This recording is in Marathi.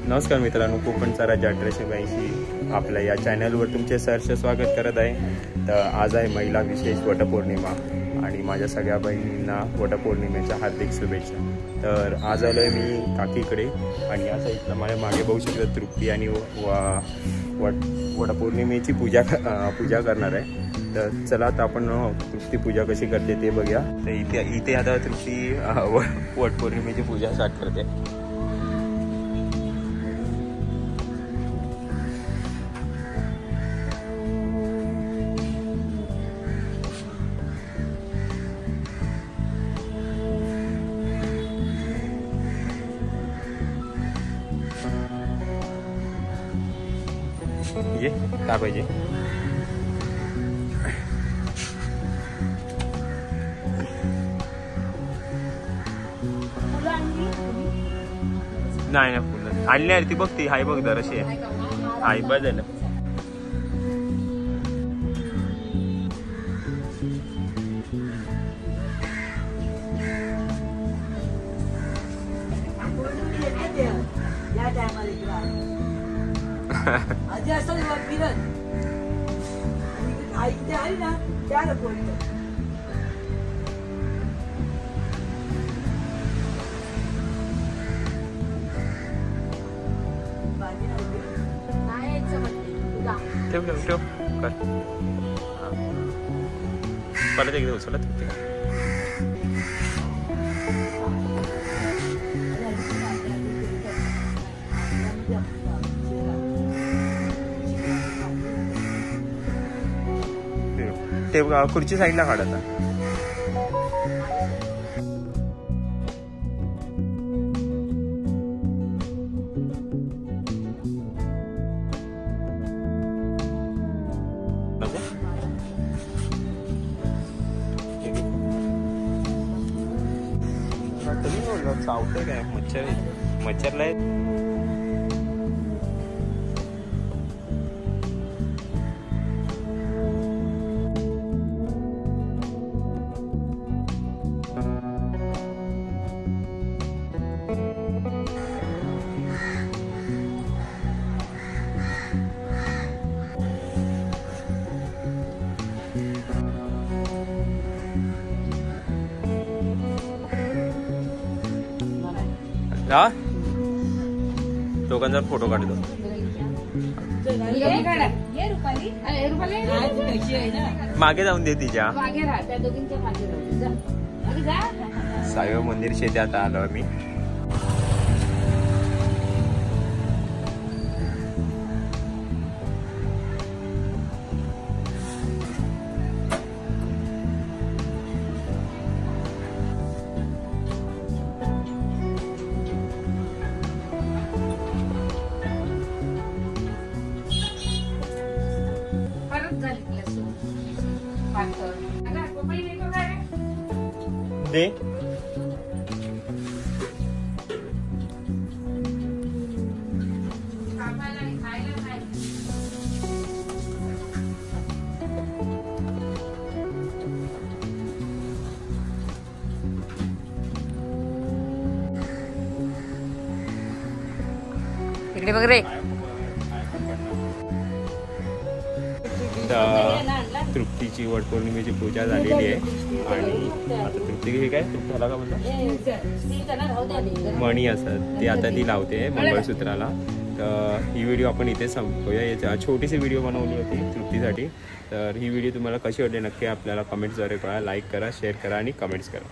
नमस्कार मित्रांनो, कोकणचा राजा 1882 आपल्या या चॅनलवर तुमचे सहर्ष स्वागत करत आहे. तर आज आहे महिला विशेष वटपौर्णिमा आणि माझ्या सगळ्या बहिणींना वटपौर्णिमेच्या हार्दिक शुभेच्छा. तर आज आलो आहे मी काकीकडे आणि या साईडला माझ्या मागे बघू शकता तृप्ती आणि वटपौर्णिमेची पूजा करणार आहे. तर चला आता आपण तृप्ती पूजा कशी करते ते बघूया. तर इथे आता तृप्ती वटपौर्णिमेची पूजा स्टार्ट करते. ये काय पाहिजे नाही ना फुलं आणली आहे ती. बघ ती हाय बघ जराशी हाय बदल. आजी असं फिरत आई ते आली ना त्याला बोलतो. ठेव ठेव ठेव कर परत एकदा उचलत ठेव. खुर्ची साईडला काढता. चावते काय मच्छरला आहे. हा दोघांचा फोटो काढतो. मागे जाऊन दे तिच्या. साईबाबा मंदिर शेती आता आलो मी. दे इकडे बघ रे. तृप्तीची वटपौर्णिमेची पूजा झालेली आहे आणि आता तृप्ती हे काय झाला का म्हणतात मणी असतात ते आता ती लावते मंगळसूत्राला. तर ही व्हिडिओ आपण इथे संपवूया. याची छोटीशी व्हिडिओ बनवली होती तृप्तीसाठी. तर ही व्हिडिओ तुम्हाला कशी वाटली नक्की आपल्याला कमेंट्सद्वारे कळा. लाईक करा, शेअर करा आणि कमेंट्स करा.